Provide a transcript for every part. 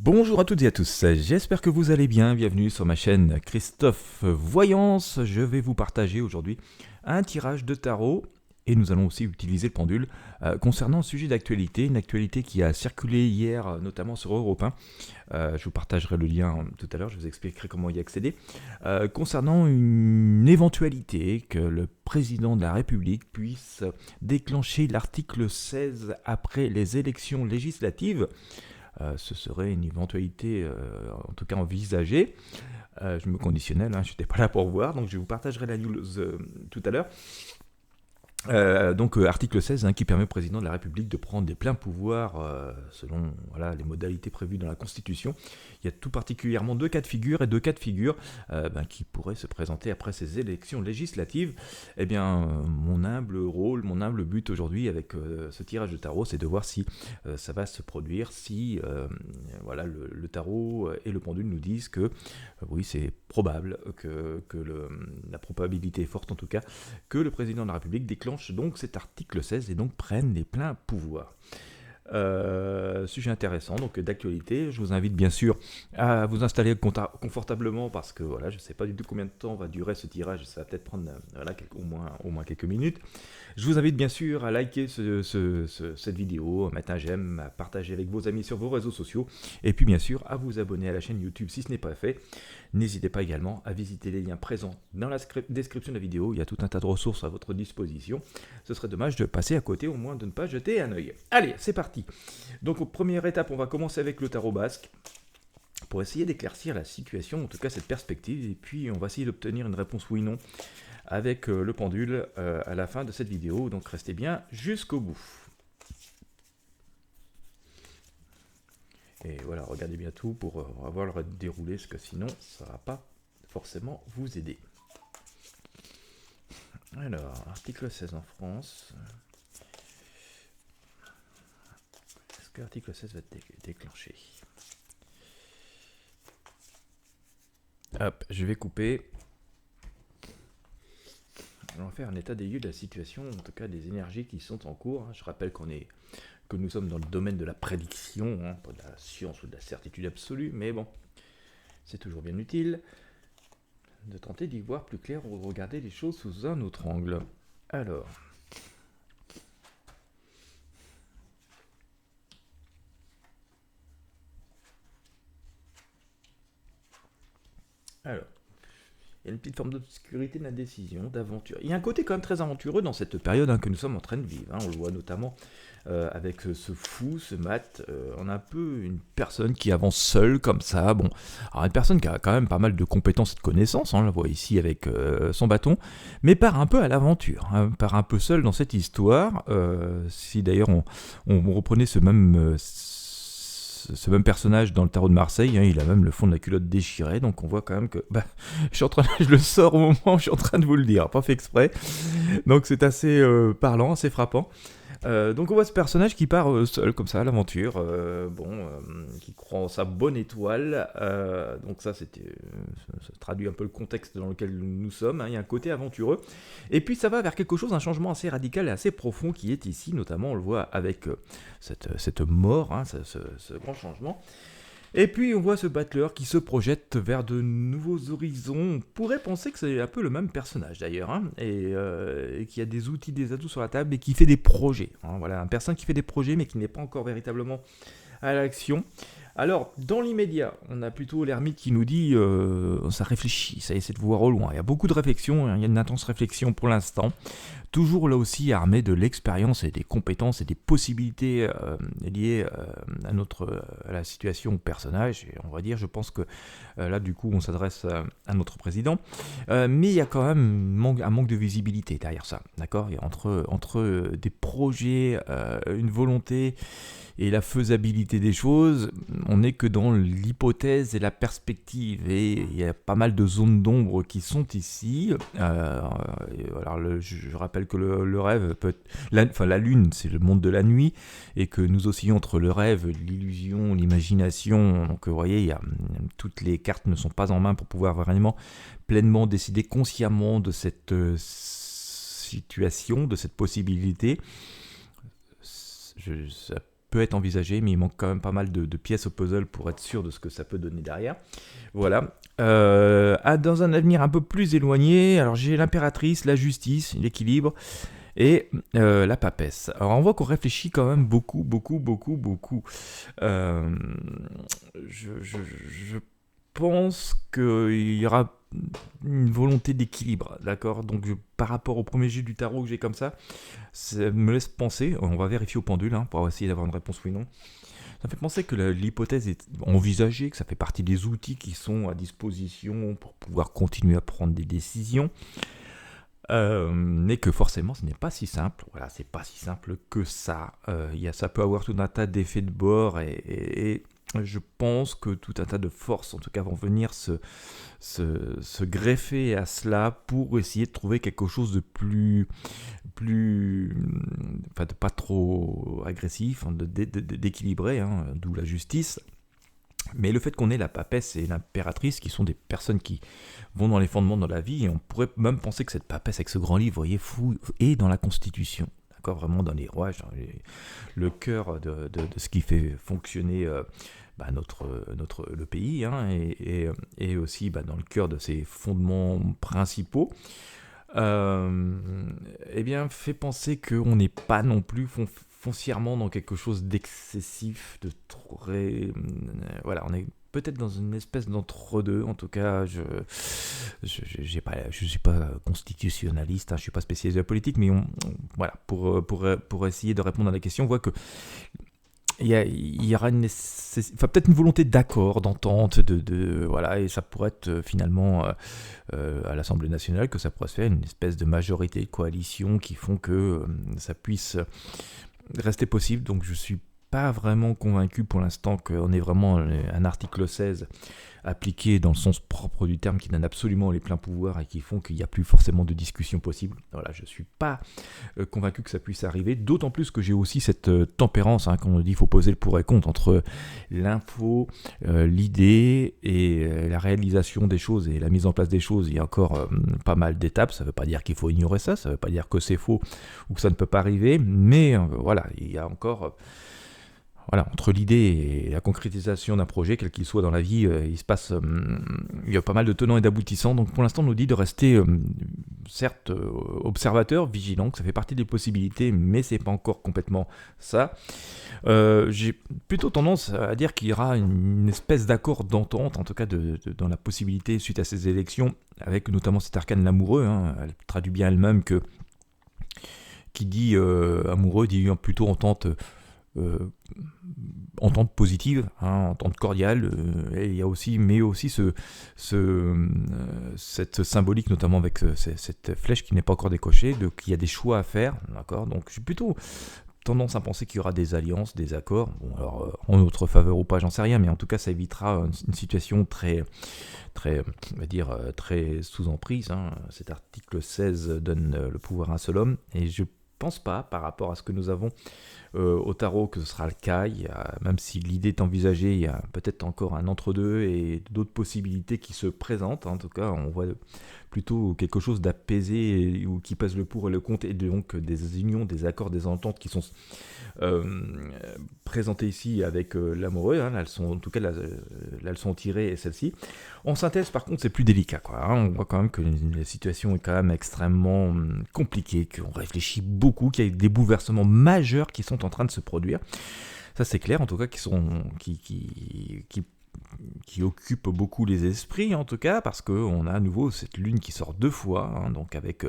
Bonjour à toutes et à tous, j'espère que vous allez bien, bienvenue sur ma chaîne Christophe Voyance. Je vais vous partager aujourd'hui un tirage de tarot et nous allons aussi utiliser le pendule concernant un sujet d'actualité, une actualité qui a circulé hier notamment sur Europe 1. Je vous partagerai le lien tout à l'heure, je vous expliquerai comment y accéder. Concernant une éventualité que le président de la République puisse déclencher l'article 16 après les élections législatives. Ce serait une éventualité, en tout cas envisagée. Je me conditionnais, je n'étais pas là pour voir, donc je vous partagerai la news tout à l'heure. Article 16 qui permet au président de la République de prendre des pleins pouvoirs selon les modalités prévues dans la Constitution. Il y a tout particulièrement deux cas de figure qui pourraient se présenter après ces élections législatives. Eh bien, mon humble rôle, mon humble but aujourd'hui avec ce tirage de tarot, c'est de voir si ça va se produire, si le tarot et le pendule nous disent que oui, c'est probable, que la probabilité est forte en tout cas, que le président de la République déclenche donc cet article 16 et donc prenne les pleins pouvoirs. Sujet intéressant, donc d'actualité. Je vous invite bien sûr à vous installer confortablement parce que je ne sais pas du tout combien de temps va durer ce tirage, ça va peut-être prendre au moins quelques minutes. Je vous invite bien sûr à liker cette vidéo, à mettre un j'aime, à partager avec vos amis sur vos réseaux sociaux et puis bien sûr à vous abonner à la chaîne YouTube si ce n'est pas fait. N'hésitez pas également à visiter les liens présents dans la description de la vidéo, il y a tout un tas de ressources à votre disposition. Ce serait dommage de passer à côté, au moins de ne pas jeter un œil. Allez, c'est parti. Donc, première étape, on va commencer avec le tarot basque pour essayer d'éclaircir la situation, en tout cas cette perspective, et puis on va essayer d'obtenir une réponse oui/non avec le pendule à la fin de cette vidéo, donc restez bien jusqu'au bout. Et voilà, regardez bien tout pour avoir le déroulé, parce que sinon, ça ne va pas forcément vous aider. Alors, article 16 en France. Est-ce que l'article 16 va être déclenché? Hop, je vais couper. On va faire un état des lieux de la situation, en tout cas des énergies qui sont en cours. Je rappelle que nous sommes dans le domaine de la prédiction, pas de la science ou de la certitude absolue, mais bon, c'est toujours bien utile de tenter d'y voir plus clair ou de regarder les choses sous un autre angle. Alors, il y a une petite forme d'obscurité, d'indécision, d'aventure. Il y a un côté quand même très aventureux dans cette période que nous sommes en train de vivre. On le voit notamment avec ce fou, ce mat. On a un peu une personne qui avance seule comme ça. Bon, alors une personne qui a quand même pas mal de compétences et de connaissances. On la voit ici avec son bâton, mais part un peu à l'aventure, part un peu seule dans cette histoire. Si d'ailleurs on reprenait ce même personnage dans le tarot de Marseille, il a même le fond de la culotte déchiré, donc on voit quand même que je le sors au moment où je suis en train de vous le dire, pas fait exprès, donc c'est assez parlant, assez frappant. Donc on voit ce personnage qui part seul comme ça à l'aventure, qui croit en sa bonne étoile, donc ça traduit un peu le contexte dans lequel nous sommes, il y a un côté aventureux, et puis ça va vers quelque chose, un changement assez radical et assez profond qui est ici, notamment on le voit avec cette mort, ce grand changement. Et puis on voit ce battleur qui se projette vers de nouveaux horizons. On pourrait penser que c'est un peu le même personnage d'ailleurs, et qui a des outils, des atouts sur la table et qui fait des projets. Voilà, une personne qui fait des projets mais qui n'est pas encore véritablement à l'action. Alors, dans l'immédiat, on a plutôt l'ermite qui nous dit ça réfléchit, ça essaie de voir au loin. Il y a beaucoup de réflexion, il y a une intense réflexion pour l'instant. Toujours là aussi armé de l'expérience et des compétences et des possibilités liées à la situation au personnage. Et on va dire, je pense que là, du coup, on s'adresse à notre président. Mais il y a quand même un manque de visibilité derrière ça. D'accord ? Entre des projets, une volonté et la faisabilité des choses, on n'est que dans l'hypothèse et la perspective, et il y a pas mal de zones d'ombre qui sont ici. Je rappelle que le rêve peut être... la lune, c'est le monde de la nuit, et que nous oscillons entre le rêve, l'illusion, l'imagination. Donc vous voyez, toutes les cartes ne sont pas en main pour pouvoir vraiment pleinement décider consciemment de cette situation, de cette possibilité. Ça peut être envisagé, mais il manque quand même pas mal de pièces au puzzle pour être sûr de ce que ça peut donner derrière. Voilà. Dans un avenir un peu plus éloigné, alors j'ai l'impératrice, la justice, l'équilibre et la papesse. Alors on voit qu'on réfléchit quand même beaucoup. Euh, je pense qu'il y aura une volonté d'équilibre, d'accord. Donc par rapport au premier jet du tarot que j'ai comme ça me laisse penser, on va vérifier au pendule pour essayer d'avoir une réponse oui non. Ça fait penser que l'hypothèse est envisagée, que ça fait partie des outils qui sont à disposition pour pouvoir continuer à prendre des décisions, mais que forcément ce n'est pas si simple. Voilà, c'est pas si simple que ça. Ça peut avoir tout un tas d'effets de bord et je pense que tout un tas de forces, en tout cas, vont venir se greffer à cela pour essayer de trouver quelque chose de enfin, de pas trop agressif, d'équilibré, d'où la justice. Mais le fait qu'on ait la papesse et l'impératrice, qui sont des personnes qui vont dans les fondements de la vie, et on pourrait même penser que cette papesse avec ce grand livre, vous voyez, fou, est dans la Constitution, d'accord, vraiment dans les rouages, le cœur de ce qui fait fonctionner le pays, et aussi dans le cœur de ses fondements principaux. Eh bien, fait penser qu'on n'est pas non plus foncièrement dans quelque chose d'excessif, de très... voilà, on est peut-être dans une espèce d'entre-deux. En tout cas, je suis pas constitutionnaliste, je suis pas spécialiste de la politique, mais voilà, pour essayer de répondre à la question, on voit que il y aura peut-être une volonté d'accord, d'entente, voilà, et ça pourrait être finalement à l'Assemblée nationale que ça pourrait se faire une espèce de majorité de coalition qui font que ça puisse rester possible. Donc je suis pas vraiment convaincu pour l'instant qu'on ait vraiment un article 16 appliqué dans le sens propre du terme qui donne absolument les pleins pouvoirs et qui font qu'il n'y a plus forcément de discussion possible. Voilà, je ne suis pas convaincu que ça puisse arriver, d'autant plus que j'ai aussi cette tempérance, quand on dit qu'il faut poser le pour et contre entre l'info, l'idée et la réalisation des choses et la mise en place des choses. Il y a encore pas mal d'étapes, ça ne veut pas dire qu'il faut ignorer ça, ça ne veut pas dire que c'est faux ou que ça ne peut pas arriver, mais voilà, il y a encore... Voilà, entre l'idée et la concrétisation d'un projet, quel qu'il soit dans la vie, il y a pas mal de tenants et d'aboutissants. Donc pour l'instant, on nous dit de rester, certes, observateur, vigilant, que ça fait partie des possibilités, mais c'est pas encore complètement ça. J'ai plutôt tendance à dire qu'il y aura une espèce d'accord d'entente, en tout cas dans la possibilité, suite à ces élections, avec notamment cet arcane l'amoureux. Elle traduit bien elle-même que qui dit amoureux dit plutôt entente positive, entente cordiale, et il y a aussi, mais aussi cette symbolique, notamment avec cette flèche qui n'est pas encore décochée, qu'il y a des choix à faire, d'accord. Donc j'ai plutôt tendance à penser qu'il y aura des alliances, des accords, bon, alors en notre faveur ou pas, j'en sais rien, mais en tout cas ça évitera une situation très, on va dire, très sous emprise. Cet article 16 donne le pouvoir à un seul homme, et je pense pas, par rapport à ce que nous avons au tarot, que ce sera le cas. Même si l'idée est envisagée, il y a peut-être encore un entre-deux et d'autres possibilités qui se présentent. En tout cas, on voit plutôt quelque chose d'apaisé ou qui pèse le pour et le contre, et donc des unions, des accords, des ententes qui sont présentées ici avec l'amoureux. Là, elles sont, en tout cas, la leçon tirée est celle-ci. En synthèse, par contre, c'est plus délicat, on voit quand même que la situation est quand même extrêmement compliquée, qu'on réfléchit beaucoup, qu'il y a des bouleversements majeurs qui sont en train de se produire. Ça, c'est clair, en tout cas, qui occupe beaucoup les esprits, en tout cas, parce qu'on a à nouveau cette lune qui sort 2 fois, donc avec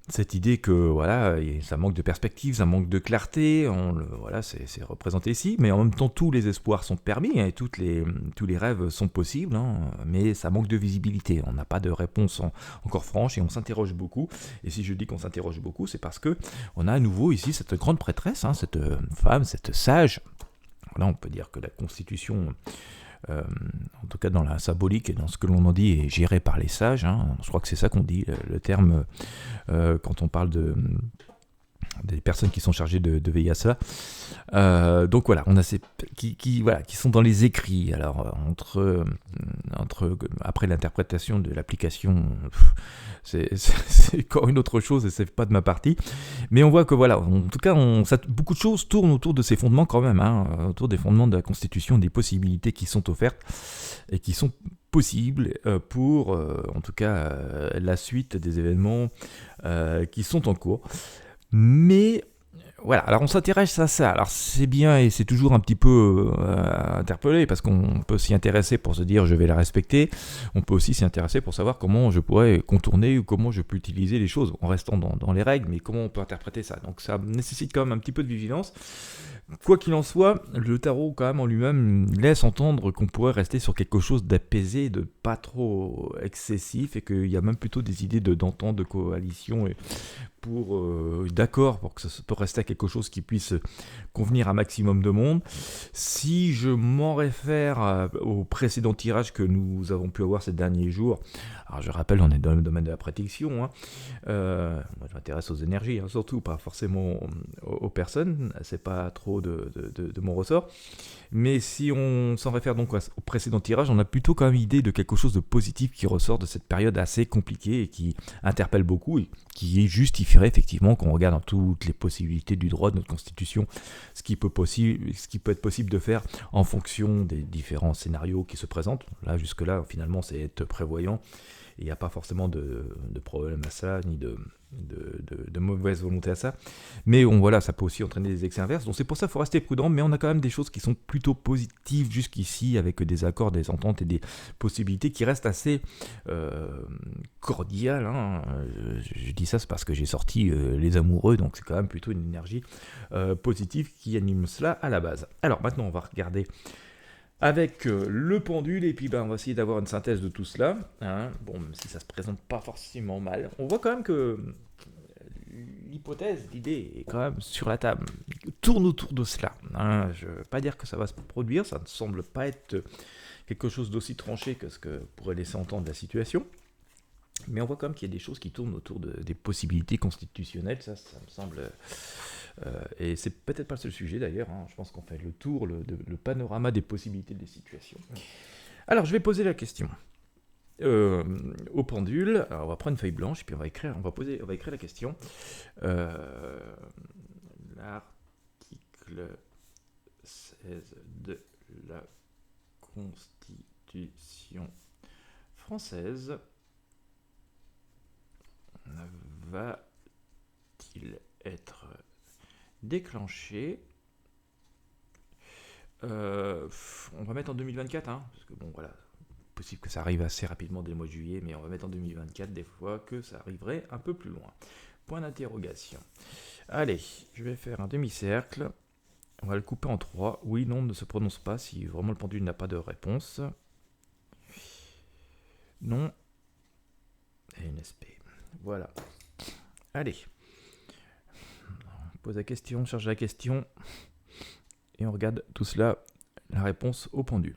cette idée que voilà, ça manque de perspective, ça manque de clarté, voilà, c'est représenté ici, mais en même temps tous les espoirs sont permis, et tous les rêves sont possibles, mais ça manque de visibilité, on n'a pas de réponse encore franche, et on s'interroge beaucoup. Et si je dis qu'on s'interroge beaucoup, c'est parce que on a à nouveau ici cette grande prêtresse, cette femme, cette sage. Voilà, on peut dire que la Constitution, en tout cas dans la symbolique et dans ce que l'on en dit, est gérée par les sages. Je crois que c'est ça qu'on dit, le terme, quand on parle des personnes qui sont chargées de veiller à cela. Donc voilà, on a ces qui sont dans les écrits. Alors entre après l'interprétation de l'application, c'est encore une autre chose et c'est pas de ma partie. Mais on voit que voilà, en tout cas, beaucoup de choses tournent autour de ces fondements quand même, autour des fondements de la Constitution, des possibilités qui sont offertes et qui sont possibles pour, en tout cas, la suite des événements qui sont en cours. Mais voilà, alors on s'intéresse à ça. Alors c'est bien et c'est toujours un petit peu interpellé parce qu'on peut s'y intéresser pour se dire je vais la respecter. On peut aussi s'y intéresser pour savoir comment je pourrais contourner ou comment je peux utiliser les choses en restant dans les règles, mais comment on peut interpréter ça. Donc ça nécessite quand même un petit peu de vigilance. Quoi qu'il en soit, le tarot quand même en lui-même laisse entendre qu'on pourrait rester sur quelque chose d'apaisé, de pas trop excessif et qu'il y a même plutôt des idées d'entente, de coalition et d'accord pour que ça peut rester à quelque chose qui puisse convenir à un maximum de monde. Si je m'en réfère au précédent tirage que nous avons pu avoir ces derniers jours, alors je rappelle, on est dans le domaine de la prédiction, moi je m'intéresse aux énergies, surtout pas forcément aux personnes, c'est pas trop de mon ressort, mais si on s'en réfère donc au précédent tirage, on a plutôt quand même idée de quelque chose de positif qui ressort de cette période assez compliquée et qui interpelle beaucoup et qui justifierait effectivement qu'on regarde dans toutes les possibilités du droit de notre constitution, ce qui peut être possible de faire en fonction des différents scénarios qui se présentent. Là, jusque-là, finalement, c'est être prévoyant. Il n'y a pas forcément de problème à ça, ni de mauvaise volonté à ça. Mais voilà, ça peut aussi entraîner des excès inverses. Donc c'est pour ça qu'il faut rester prudent, mais on a quand même des choses qui sont plutôt positives jusqu'ici, avec des accords, des ententes et des possibilités qui restent assez cordiales. Je dis ça, c'est parce que j'ai sorti les amoureux, donc c'est quand même plutôt une énergie positive qui anime cela à la base. Alors maintenant, on va regarder avec le pendule, et puis on va essayer d'avoir une synthèse de tout cela. Bon, même si ça se présente pas forcément mal, on voit quand même que l'hypothèse, l'idée est quand même sur la table, tourne autour de cela. Je ne veux pas dire que ça va se produire, ça ne semble pas être quelque chose d'aussi tranché que ce que pourrait laisser entendre la situation. Mais on voit quand même qu'il y a des choses qui tournent autour des possibilités constitutionnelles, ça me semble... et c'est peut-être pas le seul sujet d'ailleurs, je pense qu'on fait le tour, le panorama des possibilités des situations. Alors je vais poser la question au pendule. Alors on va prendre une feuille blanche et puis on va écrire la question. L'article 16 de la Constitution française va-t-il être déclenché? On va mettre en 2024, parce que bon voilà, possible que ça arrive assez rapidement dès le mois de juillet, mais on va mettre en 2024 des fois que ça arriverait un peu plus loin. Point d'interrogation. Allez, je vais faire un demi-cercle. On va le couper en 3. Oui, non, ne se prononce pas si vraiment le pendule n'a pas de réponse. Non. Et une SP. Voilà. Allez. On pose la question, on cherche la question. Et on regarde tout cela, la réponse au pendule.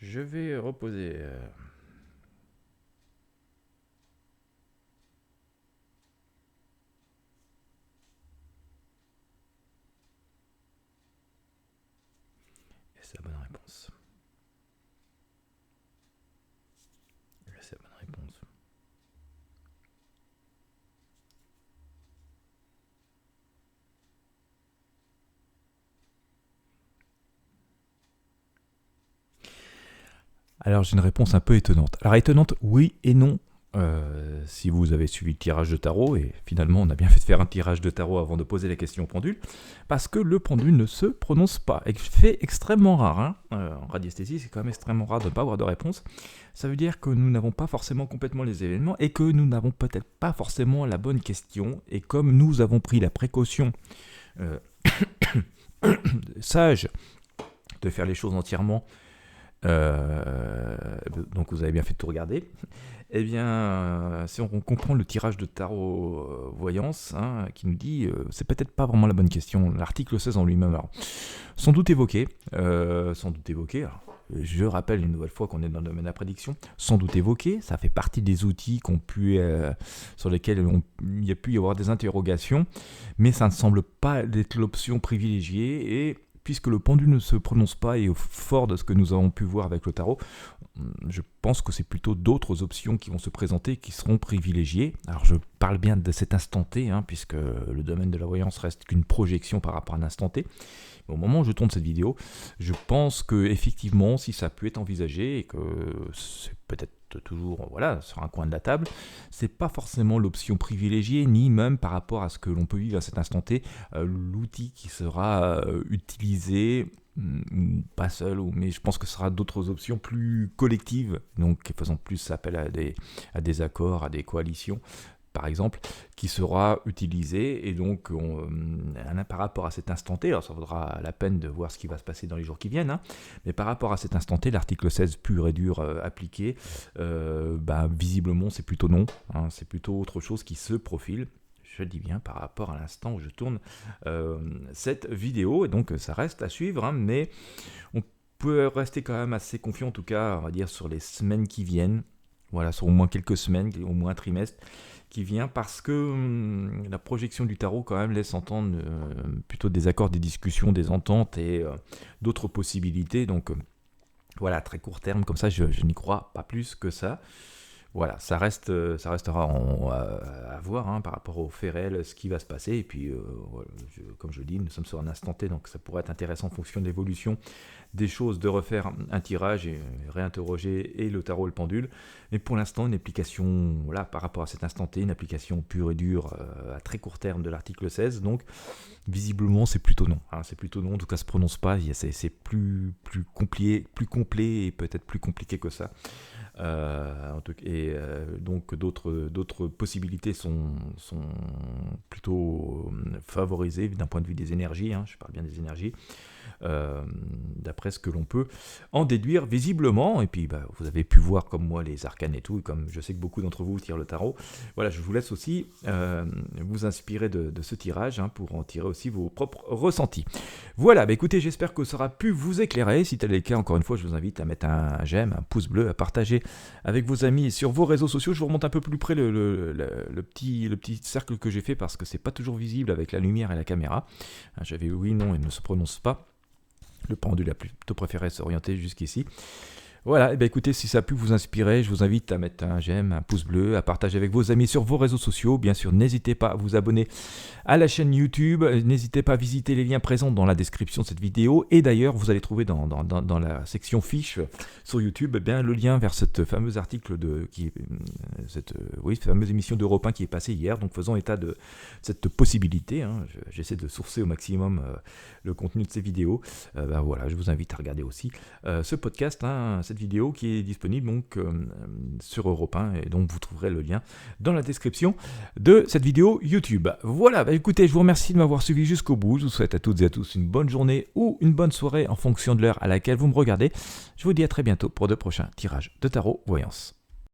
Je vais reposer. Et c'est la bonne réponse. C'est la bonne réponse. Alors j'ai une réponse un peu étonnante. Alors étonnante, oui et non, si vous avez suivi le tirage de tarot, et finalement on a bien fait de faire un tirage de tarot avant de poser la question au pendule, parce que le pendule ne se prononce pas, et fait extrêmement rare. En radiesthésie, c'est quand même extrêmement rare de ne pas avoir de réponse. Ça veut dire que nous n'avons pas forcément complètement les événements, et que nous n'avons peut-être pas forcément la bonne question, et comme nous avons pris la précaution sage de faire les choses entièrement, donc vous avez bien fait de tout regarder. Eh bien, si on comprend le tirage de tarot voyance, qui nous dit, c'est peut-être pas vraiment la bonne question. L'article 16 en lui-même, alors, sans doute évoqué. Alors, je rappelle une nouvelle fois qu'on est dans le domaine de la prédiction. Sans doute évoqué, ça fait partie des outils sur lesquels il y a pu y avoir des interrogations, mais ça ne semble pas être l'option privilégiée. Et puisque le pendule ne se prononce pas, et au fort de ce que nous avons pu voir avec le tarot, je pense que c'est plutôt d'autres options qui vont se présenter qui seront privilégiées. Alors je parle bien de cet instant T, puisque le domaine de la voyance reste qu'une projection par rapport à un instant T. Mais au moment où je tourne cette vidéo, je pense que effectivement, si ça peut être envisagé, et que c'est peut-être toujours sur un coin de la table, c'est pas forcément l'option privilégiée, ni même par rapport à ce que l'on peut vivre à cet instant T, l'outil qui sera utilisé, pas seul, mais je pense que ce sera d'autres options plus collectives, donc faisant plus appel à des accords, à des coalitions, par exemple, qui sera utilisé. Et donc par rapport à cet instant T, alors ça vaudra la peine de voir ce qui va se passer dans les jours qui viennent, mais par rapport à cet instant T, l'article 16 pur et dur appliqué, visiblement c'est plutôt non, c'est plutôt autre chose qui se profile. Je le dis bien par rapport à l'instant où je tourne cette vidéo, et donc ça reste à suivre, mais on peut rester quand même assez confiant, en tout cas on va dire sur les semaines qui viennent, sur au moins quelques semaines, au moins un trimestre qui vient, parce que la projection du tarot quand même laisse entendre plutôt des accords, des discussions, des ententes et d'autres possibilités. Donc à très court terme, comme ça, je n'y crois pas plus que ça. Ça restera à voir par rapport aux faits réels, ce qui va se passer. Et puis, comme je le dis, nous sommes sur un instant T, donc ça pourrait être intéressant en fonction de l'évolution des choses de refaire un tirage et réinterroger et le tarot et le pendule. Mais pour l'instant, une application, par rapport à cet instant T, une application pure et dure à très court terme de l'article 16. Donc, visiblement, c'est plutôt non. C'est plutôt non, en tout cas, ça ne se prononce pas. C'est plus complet et peut-être plus compliqué que ça. Donc d'autres possibilités sont plutôt favorisées d'un point de vue des énergies, je parle bien des énergies, d'après ce que l'on peut en déduire visiblement. Et puis vous avez pu voir comme moi les arcanes et tout, et comme je sais que beaucoup d'entre vous tirent le tarot, je vous laisse aussi vous inspirer de ce tirage pour en tirer aussi vos propres ressentis. Écoutez, j'espère que ça aura pu vous éclairer. Si tel est le cas, encore une fois, je vous invite à mettre un j'aime, un pouce bleu, à partager avec vos amis et sur vos réseaux sociaux. Je vous remonte un peu plus près le petit cercle que j'ai fait, parce que c'est pas toujours visible avec la lumière et la caméra. J'avais oui, non, il ne se prononce pas. Le pendule a plutôt préféré s'orienter jusqu'ici. Écoutez, si ça a pu vous inspirer, je vous invite à mettre un j'aime, un pouce bleu, à partager avec vos amis sur vos réseaux sociaux. Bien sûr, n'hésitez pas à vous abonner à la chaîne YouTube. N'hésitez pas à visiter les liens présents dans la description de cette vidéo. Et d'ailleurs, vous allez trouver dans la section fiches sur YouTube le lien vers cette fameuse article cette fameuse émission d'Europe 1 qui est passée hier. Donc, faisant état de cette possibilité. J'essaie de sourcer au maximum le contenu de ces vidéos. Je vous invite à regarder aussi ce podcast, cette vidéo qui est disponible donc sur Europe 1, et donc vous trouverez le lien dans la description de cette vidéo YouTube. Écoutez, je vous remercie de m'avoir suivi jusqu'au bout. Je vous souhaite à toutes et à tous une bonne journée ou une bonne soirée en fonction de l'heure à laquelle vous me regardez. Je vous dis à très bientôt pour de prochains tirages de tarot voyance.